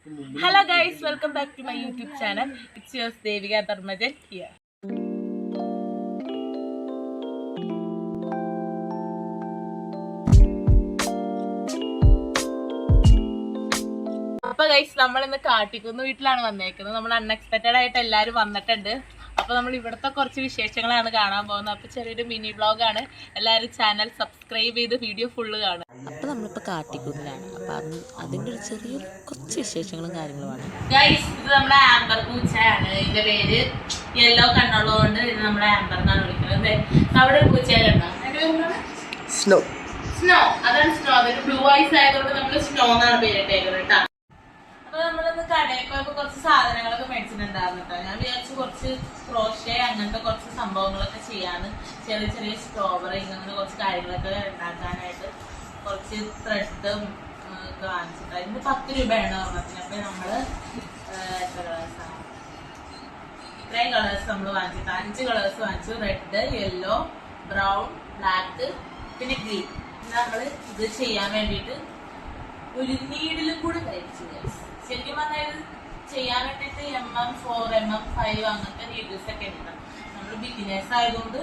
Hello guys, welcome back to my YouTube channel. It's yours Devika Dharmajan here. അപ്പോൾ guys നമ്മൾ ഇന്ന് കാട്ടിക്കുന്ന് വീട്ടിലാണ് വന്നേക്കുന്നത്. നമ്മൾ അൺഎക്സ്പെക്റ്റഡ് ആയിട്ട് എല്ലാവരും വന്നിട്ടുണ്ട്. അപ്പോൾ നമ്മൾ ഇവിടുത്തെ കുറച്ച് വിശേഷങ്ങളാണ് കാണാൻ പോകുന്നത്. അപ്പോൾ ചെറിയൊരു മിനി വ്ളോഗാണ്. എല്ലാവരും ചാനൽ സബ്സ്ക്രൈബ് ചെയ്ത് വീഡിയോ ഫുള്ള് കാണും. അപ്പോൾ നമ്മളിപ്പോൾ കാട്ടിക്കുന്നിലാണ്. അപ്പോൾ അതിൻ്റെ ഒരു ചെറിയ കുറച്ച് വിശേഷങ്ങളും കാര്യങ്ങളുമാണ്. ഗൈസ് ഇത് നമ്മുടെ ആംബർ പൂച്ചയാണ്. ഇതിൻ്റെ പേര് യെല്ലോ കണ്ണുള്ളതുകൊണ്ട് ഇത് നമ്മുടെ ആംബർ എന്നാണ് വിളിക്കുന്നത്. അവിടെ ഒരു പൂച്ചയുണ്ടോ? സ്നോ. സ്നോ, അതാണ് സ്നോ. അതൊരു ബ്ലൂ ഐസ് ആയതുകൊണ്ട് നമ്മൾ സ്നോ എന്നാണ് പേരിട്ടേക്കുന്നത് കേട്ടോ. അപ്പൊ നമ്മളിന്ന് കടയിൽ പോയപ്പോ കുറച്ച് സാധനങ്ങളൊക്കെ മേടിച്ചിട്ടുണ്ടായിരുന്നു കേട്ടോ. ഞാൻ വിചാരിച്ചു കുറച്ച് ക്രോഷേ അങ്ങനത്തെ കുറച്ച് സംഭവങ്ങളൊക്കെ ചെയ്യാന്ന്. ചെറിയ ചെറിയ സ്ട്രോബെറി അങ്ങനെ കുറച്ച് കാര്യങ്ങളൊക്കെ ഉണ്ടാക്കാനായിട്ട് കുറച്ച് ത്രെഡും ഒക്കെ വാങ്ങിച്ചിട്ട് ഇതിന് 10 രൂപയാണ് ഓർമ്മത്തിന്. അപ്പൊ നമ്മള് എത്ര കളേഴ്സാണ്, ഇത്രയും കളേഴ്സ് നമ്മൾ വാങ്ങിച്ചിട്ട് 5 കളേഴ്സ് വാങ്ങിച്ചു. റെഡ്, യെല്ലോ, ബ്രൗൺ, ബ്ലാക്ക്, പിന്നെ ഗ്രീൻ. നമ്മള് ഇത് ചെയ്യാൻ വേണ്ടിയിട്ട് ഒരു നീഡിലും കൂടെ കഴിച്ചു. ശരിക്കും പറഞ്ഞാൽ ചെയ്യാൻ വേണ്ടിയിട്ട് MM4, MM5 അങ്ങനത്തെ നീഡിൽസ് ഒക്കെ ഉണ്ട്. നമ്മൾ ബിഗിനേഴ്സ് ആയതുകൊണ്ട്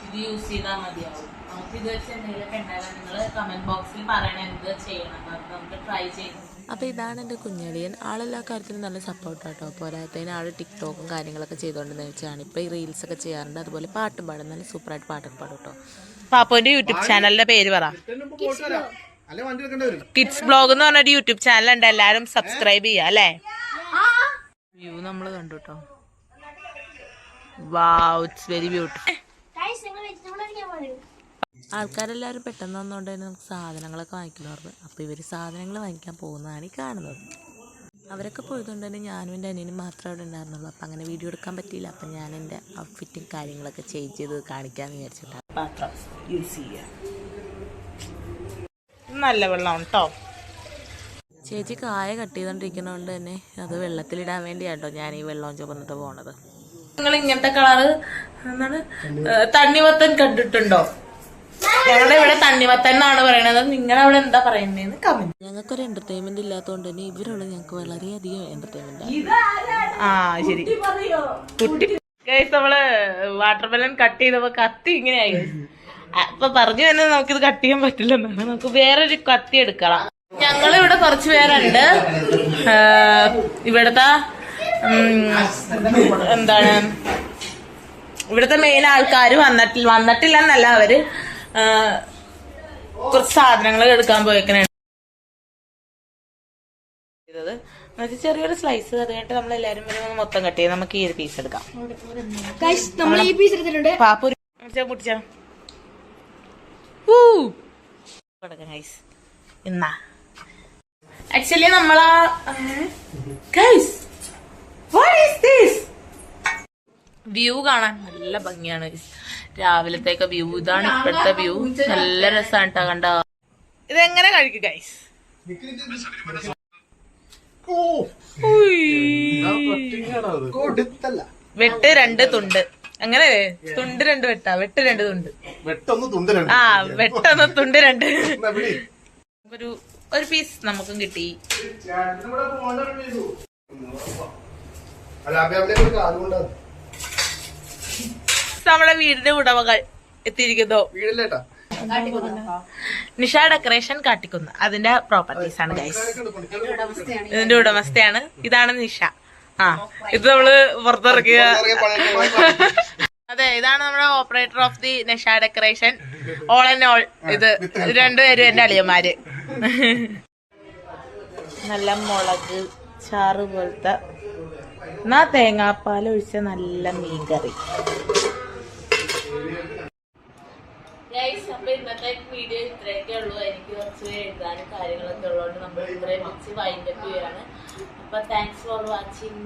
ഇത് യൂസ് ചെയ്താൽ മതിയാവും. നമുക്ക് ഇത് വെച്ച് എന്തെങ്കിലുമൊക്കെ ഉണ്ടായാലും നിങ്ങൾ കമന്റ് ബോക്സിൽ പറയണേ എന്ത് ചെയ്യണം, അത് നമുക്ക് ട്രൈ ചെയ്യണം. അപ്പോൾ ഇതാണ് എൻ്റെ കുഞ്ഞളിയൻ. ആളെല്ലാ കാര്യത്തിനും നല്ല സപ്പോർട്ടാട്ടോ. പോരാത്തതിന് ആൾ ടിക്ടോക്കും കാര്യങ്ങളൊക്കെ ചെയ്തുകൊണ്ടെന്ന് വെച്ചാണ്. ഇപ്പോൾ ഈ റീൽസൊക്കെ ചെയ്യാറുണ്ട്. അതുപോലെ പാട്ടും പാടും, നല്ല സൂപ്പറായിട്ട് പാട്ടൊക്കെ പാടും കേട്ടോ. പാപ്പോന്റെ യൂട്യൂബ് ചാനലിന്റെ പേര് പറ. കിഡ്സ് ബ്ലോഗ് എന്ന് പറഞ്ഞൊരു യൂട്യൂബ് ചാനൽ ഉണ്ട്. എല്ലാരും സബ്സ്ക്രൈബ് ചെയ്യാ അല്ലേ. വ്യൂ നമ്മൾ കണ്ടു കേട്ടോ. വാവ്, ഇറ്റ്സ് വെരി ബ്യൂട്ടിഫുൾ. ആൾക്കാരെല്ലാവരും പെട്ടെന്ന് വന്നുകൊണ്ട് തന്നെ നമുക്ക് സാധനങ്ങളൊക്കെ വാങ്ങിക്കണമായിരുന്നു. അപ്പോൾ ഇവർ സാധനങ്ങൾ വാങ്ങിക്കാൻ പോകുന്നതാണ് ഈ കാണുന്നത്. അവരൊക്കെ പോയതുകൊണ്ട് തന്നെ ഞാനും എൻ്റെ അനിയനും മാത്രമേ അവിടെ ഉണ്ടായിരുന്നുള്ളൂ. അപ്പം അങ്ങനെ വീഡിയോ എടുക്കാൻ പറ്റിയില്ല. അപ്പം ഞാൻ എൻ്റെ ഔട്ട്ഫിറ്റും കാര്യങ്ങളൊക്കെ ചേഞ്ച് ചെയ്ത് കാണിക്കാമെന്ന് വിചാരിച്ചിട്ടാണ്. പാത്രം യൂസ് ചെയ്യാം. നല്ല വെള്ളമാണ് കേട്ടോ. ചേച്ചി കായ കട്ട് ചെയ്തുകൊണ്ടിരിക്കുന്നതുകൊണ്ട് തന്നെ അത് വെള്ളത്തിലിടാൻ വേണ്ടിയാട്ടോ ഞാൻ ഈ വെള്ളം ചുമന്നിട്ട് പോണത്. നിങ്ങൾ ഇങ്ങനത്തെ കളറ് എന്താണ് തണ്ണിമത്തൻ കണ്ടിട്ടുണ്ടോ? ഞങ്ങളുടെ ഇവിടെ തണ്ണിമത്തൻ എന്നാണ് പറയണത്. നിങ്ങളവിടെ എന്താ പറയുന്നതെന്ന് കമന്റ്. ഞങ്ങൾക്കൊരു എന്റർടൈൻമെന്റ് ഇല്ലാത്തതുകൊണ്ട് തന്നെ ഇവരുള്ള ഞങ്ങൾക്ക് വളരെയധികം എന്റർടൈൻമെന്റ്. ആ ശരി കുട്ടി ഗൈസ്, നമ്മള് വാട്ടർ മെലൺ കട്ട് ചെയ്തപ്പോ കത്തി ഇങ്ങനെയായി. അപ്പൊ പറഞ്ഞു തന്നെ നമുക്കിത് കട്ട് ചെയ്യാൻ പറ്റില്ലെന്നാണ്. നമുക്ക് വേറൊരു കത്തി എടുക്കണം. ഞങ്ങൾ ഇവിടെ കുറച്ച് പേരുണ്ട്. ഇവിടുത്തെ എന്താണ് ഇവിടുത്തെ മെയിൻ ആൾക്കാർ വന്നിട്ടില്ലെന്നല്ല, അവര് കുറച്ച് സാധനങ്ങൾ എടുക്കാൻ പോയേക്കണേ. ചെറിയൊരു സ്ലൈസ്, അത് കഴിഞ്ഞിട്ട് നമ്മൾ എല്ലാരും വരെ മൊത്തം കട്ട് ചെയ്ത് നമുക്ക് ഈ ഒരു പീസ് എടുക്കാം. പാപ്പു മുട്ടിച്ചാ എന്നാ ആക്ച്വലി നമ്മളാ വ്യൂ കാണാൻ നല്ല ഭംഗിയാണ്. രാവിലത്തേക്ക് വ്യൂ ഇതാണ്. ഇപ്പോഴത്തെ വ്യൂ നല്ല രസമാണ് കേട്ടോ. കണ്ട ഇതെങ്ങനെ കഴിക്കും ഗൈസ്. വെട്ട് 2 തുണ്ട്, അങ്ങനെ തുണ്ട് 2 വെട്ടാ. വെട്ട് 2 തുണ്ട്. ആ വെട്ടൊന്ന് തുണ്ട് 2. ഒരു പീസ് നമുക്കും കിട്ടി. നമ്മളെ വീടിന്റെ ഉടമകൾ എത്തിയിരിക്കുന്നു. നിഷ ഡെക്കറേഷൻ കാട്ടിക്കുന്ന്, അതിന്റെ പ്രോപ്പർട്ടീസ് ആണ് ഗൈസ്. ഇതിന്റെ ഉടമസ്ഥയാണ്. ഇതാണ് നിഷ. ആ ഇത് നമ്മള് പുറത്തിറക്കിയ അതെ, ഇതാണ് നമ്മുടെ operator of the Nisha decoration. All and all. ഇത് 2 പേരും എന്റെ അളിയന്മാര്. നല്ല മുളക് ചാറ് പോലത്തെ എന്നാ തേങ്ങാപ്പാൽ ഒഴിച്ച നല്ല മീൻകറി. അപ്പൊ ഇന്നത്തെ വീഡിയോ ഇത്രയൊക്കെ ഉള്ളൂ. എനിക്ക് കുറച്ച് എഴുതാനും കാര്യങ്ങളൊക്കെ ഉള്ളതുകൊണ്ട് നമ്മൾ ഇത്രയും വെച്ച് വൈൻഡപ്പ് ചെയ്യാണ്. അപ്പൊ താങ്ക്സ് ഫോർ വാച്ചിങ്.